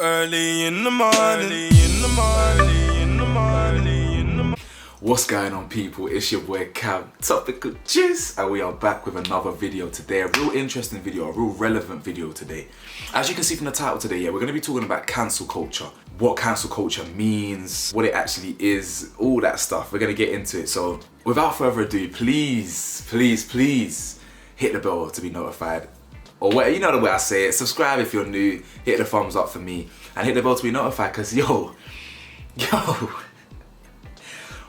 Early in the morning. What's going on, people? It's your boy Cam, Topical Juice, and we are back with another video today. A real interesting video, a real relevant video today. As you can see from the title today, we're going to be talking about cancel culture. What cancel culture means, what it actually is, all that stuff. We're going to get into it. So without further ado, please hit the bell to be notified. Or what, you know the way I say it. Subscribe if you're new, hit the thumbs up for me, and hit the bell to be notified, because yo,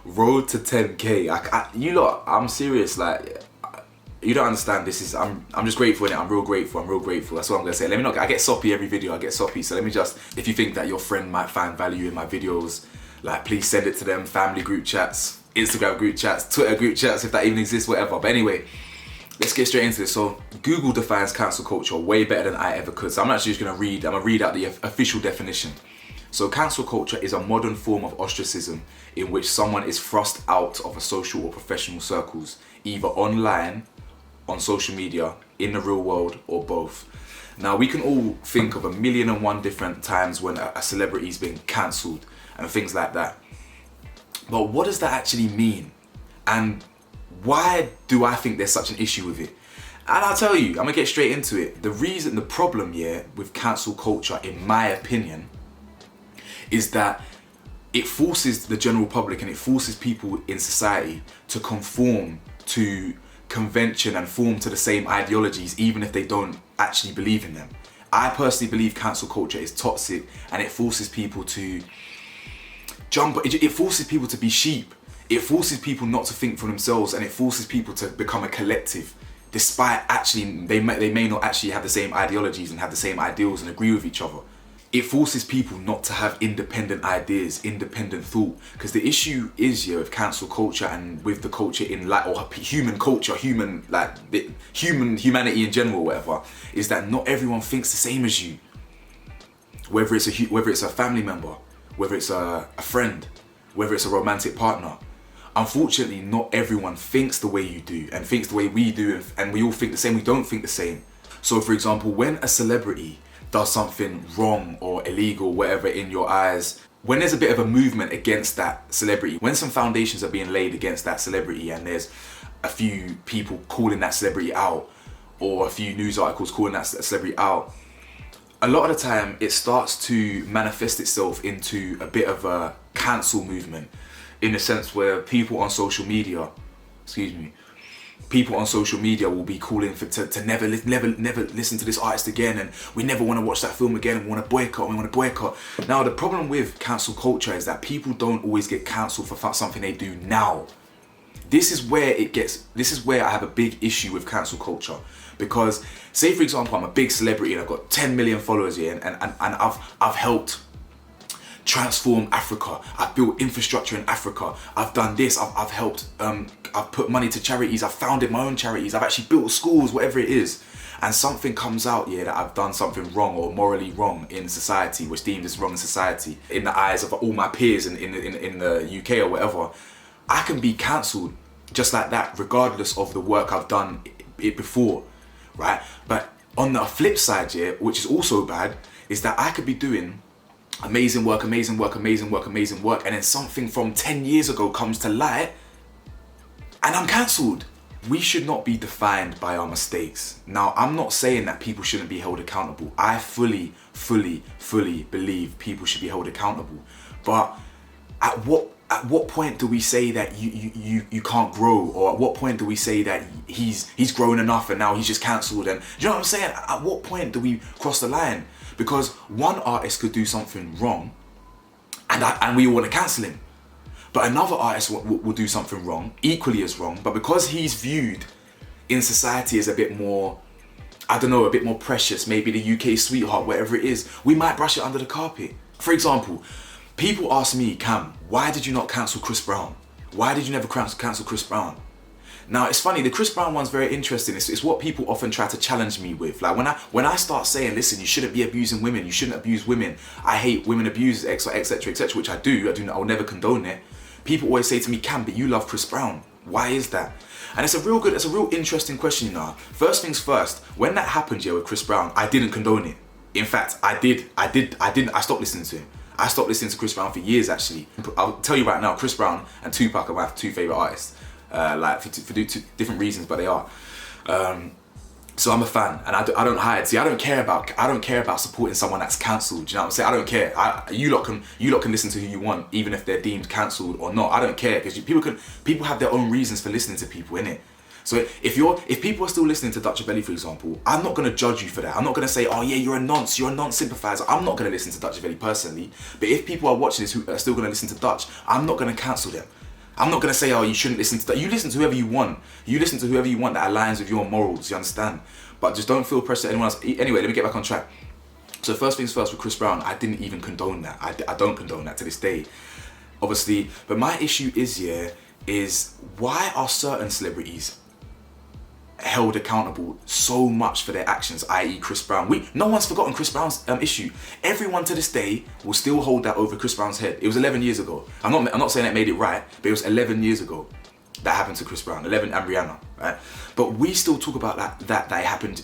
road to 10k. You lot, I'm serious, like, you don't understand. This is, I'm just grateful in it. I'm real grateful. That's what I'm gonna say. Let me not, I get soppy every video, so let me just, if you think that your friend might find value in my videos, like, please send it to them. Family group chats, Instagram group chats, Twitter group chats, if that even exists, whatever. But anyway, let's get straight into this. So Google defines cancel culture way better than I ever could. So I'm actually just gonna read out the official definition. So cancel culture is a modern form of ostracism in which someone is thrust out of a social or professional circles, either online, on social media, in the real world, or both. Now, we can all think of 1,000,001 different times when a celebrity's been cancelled and things like that. But what does that actually mean? And why do I think there's such an issue with it? And I'll tell you, I'm gonna get straight into it. The problem here with cancel culture, in my opinion, is that it forces the general public and it forces people in society to conform to convention and form to the same ideologies, even if they don't actually believe in them. I personally believe cancel culture is toxic, and it forces people to it forces people to be sheep. It forces people not to think for themselves, and it forces people to become a collective, despite actually they may not actually have the same ideologies and have the same ideals and agree with each other. It forces people not to have independent ideas, independent thought. Because the issue is with cancel culture and with the culture in or human culture, humanity in general, whatever, is that not everyone thinks the same as you. Whether it's a family member, whether it's a friend, whether it's a romantic partner. Unfortunately, not everyone thinks the way you do and thinks the way we do, and we all think the same. We don't think the same. So, for example, when a celebrity does something wrong or illegal, whatever, in your eyes, when there's a bit of a movement against that celebrity, when some foundations are being laid against that celebrity, and there's a few people calling that celebrity out, or a few news articles calling that celebrity out, a lot of the time it starts to manifest itself into a bit of a cancel movement, in the sense where people on social media will be calling to never listen to this artist again, and we never want to watch that film again, and we want to boycott. Now, the problem with cancel culture is that people don't always get cancelled for something they do now. This is where I have a big issue with cancel culture. Because, say for example, I'm a big celebrity and I've got 10 million followers here, and I've helped transform Africa. I've built infrastructure in Africa. I've done this. I've helped. I've put money to charities. I've founded my own charities. I've actually built schools, whatever it is. And something comes out that I've done something wrong or morally wrong in society, which deemed as wrong in society, in the eyes of all my peers in the UK or whatever. I can be cancelled just like that, regardless of the work I've done it before, right? But on the flip side, which is also bad, is that I could be doing amazing work, and then something from 10 years ago comes to light and I'm cancelled. We should not be defined by our mistakes. Now, I'm not saying that people shouldn't be held accountable. I fully believe people should be held accountable. But at what point do we say that you can't grow? Or at what point do we say that he's grown enough and now he's just cancelled? And do you know what I'm saying? At what point do we cross the line? Because one artist could do something wrong and we all want to cancel him. But another artist will do something wrong, equally as wrong, but because he's viewed in society as a bit more, a bit more precious, maybe the UK sweetheart, whatever it is, we might brush it under the carpet. For example, people ask me, Cam, why did you not cancel Chris Brown? Why did you never cancel Chris Brown? Now, it's funny, the Chris Brown one's very interesting. It's what people often try to challenge me with. Like, when I start saying, listen, you shouldn't be abusing women, you shouldn't abuse women, I hate women abuse, etc., which I will never condone it. People always say to me, Cam, but you love Chris Brown. Why is that? And it's a real interesting question, you know. First things first, when that happened, with Chris Brown, I didn't condone it. In fact, I stopped listening to him. I stopped listening to Chris Brown for years, actually. I'll tell you right now, Chris Brown and Tupac are my two favorite artists. Like for two different reasons, but they are. So I'm a fan, and I don't hide. See, I don't care about supporting someone that's cancelled. Do you know what I'm saying? I don't care. You lot can listen to who you want, even if they're deemed cancelled or not. I don't care, because people have their own reasons for listening to people, innit? So if people are still listening to Dutch Belly, for example, I'm not gonna judge you for that. I'm not gonna say, oh yeah, you're a nonce sympathiser. I'm not gonna listen to Dutch Belly personally. But if people are watching this who are still gonna listen to Dutch, I'm not gonna cancel them. I'm not gonna say, oh, you shouldn't listen to that. You listen to whoever you want. You listen to whoever you want that aligns with your morals, you understand? But just don't feel pressure to anyone else. Anyway, let me get back on track. So first things first, with Chris Brown, I didn't even condone that. I don't condone that to this day, obviously. But my issue is why are certain celebrities held accountable so much for their actions, i.e. Chris Brown? No one's forgotten Chris Brown's issue. Everyone to this day will still hold that over Chris Brown's head. It was 11 years ago. I'm not saying that made it right, but it was 11 years ago that happened to Chris Brown, 11 and Rihanna, right? But we still talk about that it happened,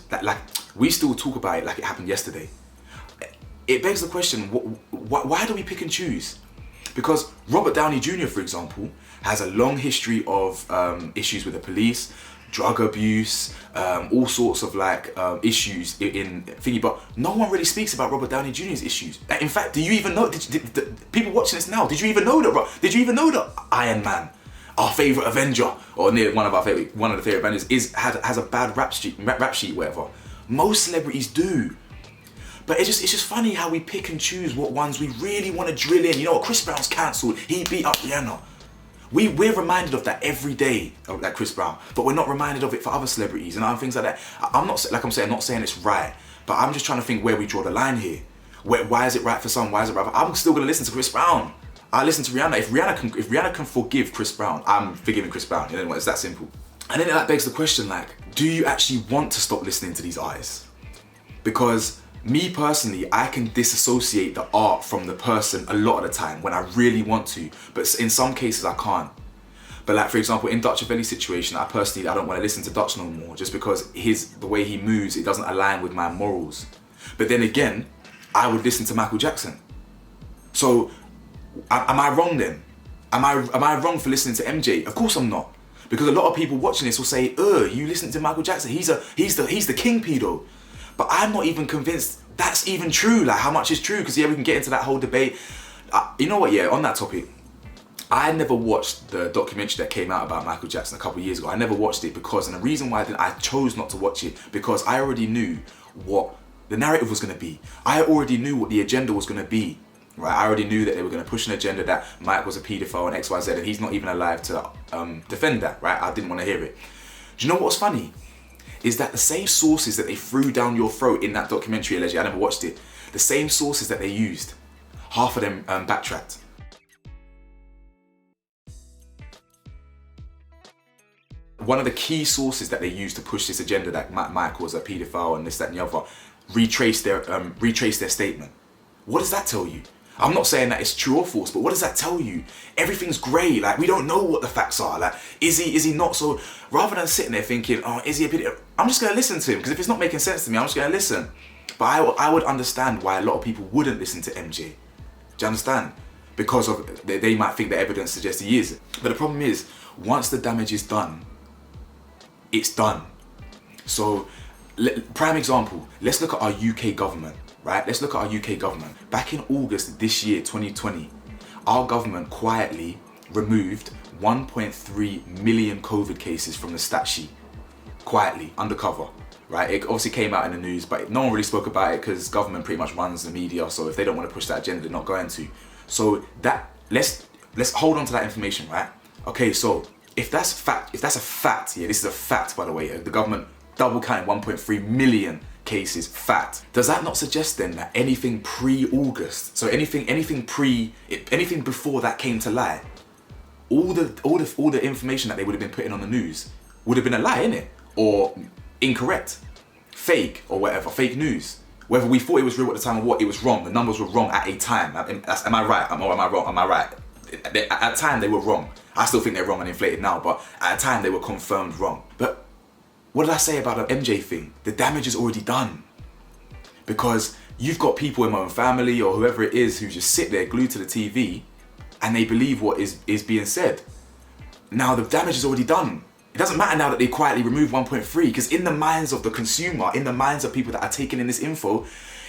we still talk about it like it happened yesterday. It begs the question, why do we pick and choose? Because Robert Downey Jr., for example, has a long history of issues with the police, drug abuse, all sorts of issues in thingy, but no one really speaks about Robert Downey Jr.'s issues. In fact, do you even know? People watching this now, did you even know that Iron Man, our favorite Avenger, or near one of the favorite Avengers, has a bad rap sheet, whatever? Most celebrities do. But it's just funny how we pick and choose what ones we really want to drill in. You know what? Chris Brown's cancelled. He beat up Rihanna. We're reminded of that every day, of that Chris Brown, but we're not reminded of it for other celebrities and other things like that. I'm not saying it's right, but I'm just trying to think where we draw the line here. Why is it right for some? Why is it right for? I'm still gonna listen to Chris Brown. I listen to Rihanna. If Rihanna can forgive Chris Brown, I'm forgiving Chris Brown. You know what? It's that simple. And then that begs the question, do you actually want to stop listening to these artists? Because me personally, I can disassociate the art from the person a lot of the time when I really want to, but in some cases I can't. But for example, in Dutch Belly's situation, I don't want to listen to Dutch no more, just because the way he moves, it doesn't align with my morals. But then again, I would listen to Michael Jackson. So am I wrong then? Am I wrong for listening to MJ? Of course I'm not. Because a lot of people watching this will say, you listen to Michael Jackson, he's the king pedo. But I'm not even convinced that's even true, how much is true, because we can get into that whole debate. You know what, on that topic, I never watched the documentary that came out about Michael Jackson a couple of years ago. I never watched it and the reason why I chose not to watch it, because I already knew what the narrative was going to be. I already knew what the agenda was going to be, right? I already knew that they were going to push an agenda that Mike was a paedophile and XYZ, and he's not even alive to defend that, right? I didn't want to hear it. Do you know what's funny? Is that the same sources that they threw down your throat in that documentary, allegedly, I never watched it, the same sources that they used, half of them backtracked. One of the key sources that they used to push this agenda that Mike was a paedophile and this, that and the other, retraced their statement. What does that tell you? I'm not saying that it's true or false, but what does that tell you? Everything's grey, we don't know what the facts are. Is he not? So rather than sitting there thinking, is he a bit, I'm just gonna listen to him, because if it's not making sense to me, I'm just gonna listen. But I would understand why a lot of people wouldn't listen to MJ. Do you understand? Because they might think the evidence suggests he is. But the problem is, once the damage is done, it's done. So, prime example, let's look at our UK government. Right? Let's look at our UK government. Back in August this year, 2020, our government quietly removed 1.3 million COVID cases from the stat sheet. Quietly, undercover, right? It obviously came out in the news, but no one really spoke about it because government pretty much runs the media. So if they don't want to push that agenda, they're not going to. So let's hold on to that information, right? Okay, so if that's a fact, this is a fact, by the way, the government double counted 1.3 million cases, fact. Does that not suggest then that anything pre-August, so anything before that came to light, all the information that they would have been putting on the news would have been a lie, innit? Or incorrect, fake, or whatever, fake news. Whether we thought it was real at the time or what, it was wrong. The numbers were wrong at a time. Am I right? Am I wrong? Am I right? At a time they were wrong. I still think they're wrong and inflated now, but at a time they were confirmed wrong. But what did I say about the MJ thing? The damage is already done. Because you've got people in my own family or whoever it is who just sit there glued to the TV and they believe what is being said. Now the damage is already done. It doesn't matter now that they quietly remove 1.3, because in the minds of the consumer, in the minds of people that are taking in this info,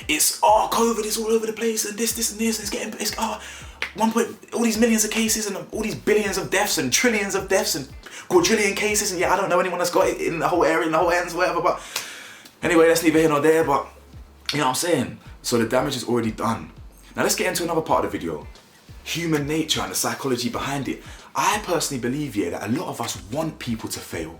it's, oh, COVID is all over the place and this and this, and it's all these millions of cases and all these billions of deaths and trillions of deaths and quadrillion cases, and yeah, I don't know anyone that's got it in the whole area, in the whole ends, whatever, but anyway, that's neither here nor there, but you know what I'm saying? So the damage is already done. Now let's get into another part of the video. Human nature and the psychology behind it. I personally believe, yeah, that a lot of us want people to fail.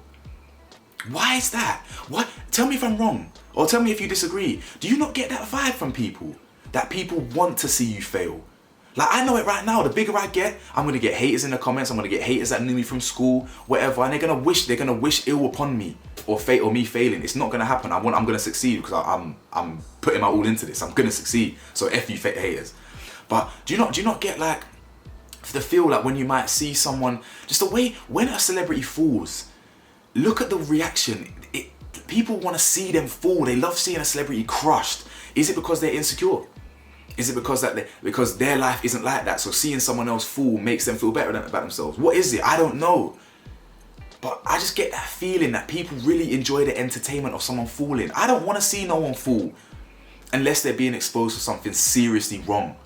Why is that? What? Tell me if I'm wrong, or tell me if you disagree. Do you not get that vibe from people? That people want to see you fail? Like, I know it right now. The bigger I get, I'm gonna get haters in the comments. I'm gonna get haters that knew me from school, whatever, and they're gonna wish ill upon me or me failing. It's not gonna happen. I'm gonna succeed because I'm putting my all into this. I'm gonna succeed. So F you haters. But do you not get like the feel like when you might see someone, just the way when a celebrity falls, look at the reaction. People want to see them fall. They love seeing a celebrity crushed. Is it because they're insecure? Is it because because their life isn't like that? So seeing someone else fall makes them feel better about themselves. What is it? I don't know. But I just get that feeling that people really enjoy the entertainment of someone falling. I don't want to see no one fall unless they're being exposed to something seriously wrong.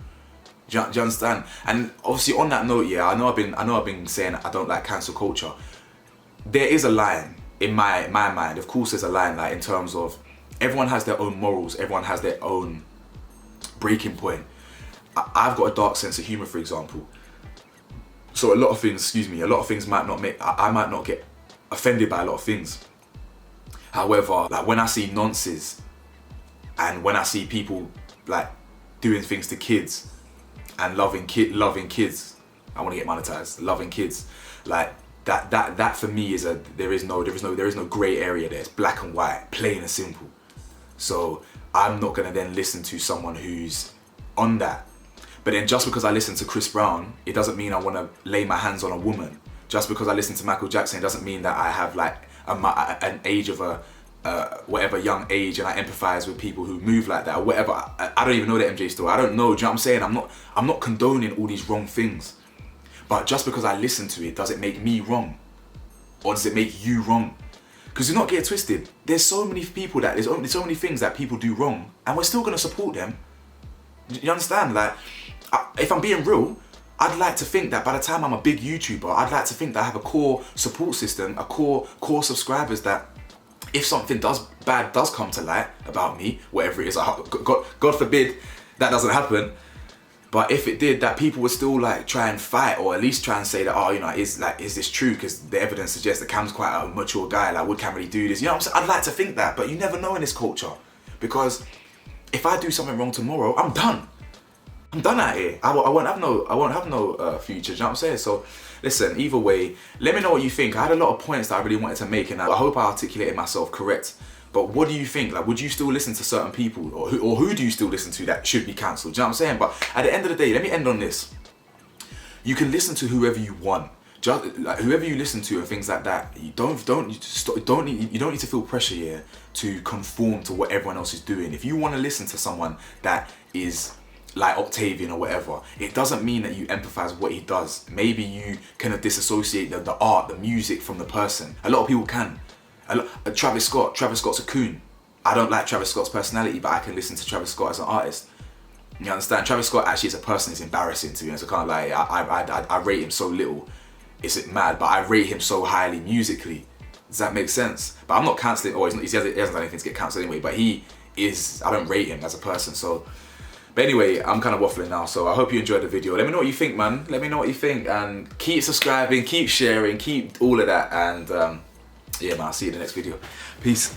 Do you understand? And obviously on that note, yeah, I know I've been saying I don't like cancel culture. There is a line in my mind. Of course, there's a line, like in terms of everyone has their own morals. Everyone has their own breaking point. I've got a dark sense of humor, for example. So a lot of things might not make. I might not get offended by a lot of things. However, like when I see nonsense and when I see people like doing things to kids and loving kids, I want to get monetized. Loving kids, like that for me is there is no gray area there. It's black and white, plain and simple. So I'm not gonna then listen to someone who's on that. But then just because I listen to Chris Brown, it doesn't mean I want to lay my hands on a woman. Just because I listen to Michael Jackson, it doesn't mean that I have like an age of whatever young age and I empathize with people who move like that or whatever. I don't even know the MJ story. I don't know. Do you know what I'm saying? I'm not condoning all these wrong things. But just because I listen to it, does it make me wrong? Or does it make you wrong? Because do not get it twisted. There's so many people there's so many things that people do wrong and we're still gonna support them. You understand? Like, if I'm being real, I'd like to think that by the time I'm a big YouTuber, I'd like to think that I have a core support system, a core subscribers that if something bad does come to light about me, whatever it is, God forbid that doesn't happen. But if it did, that people would still like try and fight, or at least try and say that, oh, you know, is this true? Because the evidence suggests that Cam's quite a mature guy. Like, would Cam really do this? You know what I'm saying? I'd like to think that, but you never know in this culture. Because if I do something wrong tomorrow, I'm done. I'm done out here. I won't have no future. Do you know what I'm saying? So listen, either way, let me know what you think. I had a lot of points that I really wanted to make, and I hope I articulated myself correct. But what do you think? Like, would you still listen to certain people, or who do you still listen to that should be cancelled? Do you know what I'm saying? But at the end of the day, let me end on this. You can listen to whoever you want, just like whoever you listen to and things like that. You don't need to feel pressure here to conform to what everyone else is doing. If you want to listen to someone that is like Octavian or whatever, it doesn't mean that you empathize with what he does. Maybe you kind of disassociate the art, the music from the person. A lot of people can. Travis Scott's a coon. I don't like Travis Scott's personality, but I can listen to Travis Scott as an artist. You understand? Travis Scott actually as a person is embarrassing to me. So kind of like I rate him so little. It's mad, but I rate him so highly musically. Does that make sense? But I'm not cancelling. He hasn't done anything to get cancelled anyway. But he is. I don't rate him as a person. So. But anyway, I'm kind of waffling now, so I hope you enjoyed the video. Let me know what you think, man. Let me know what you think, and keep subscribing, keep sharing, keep all of that, and yeah, man, I'll see you in the next video. Peace.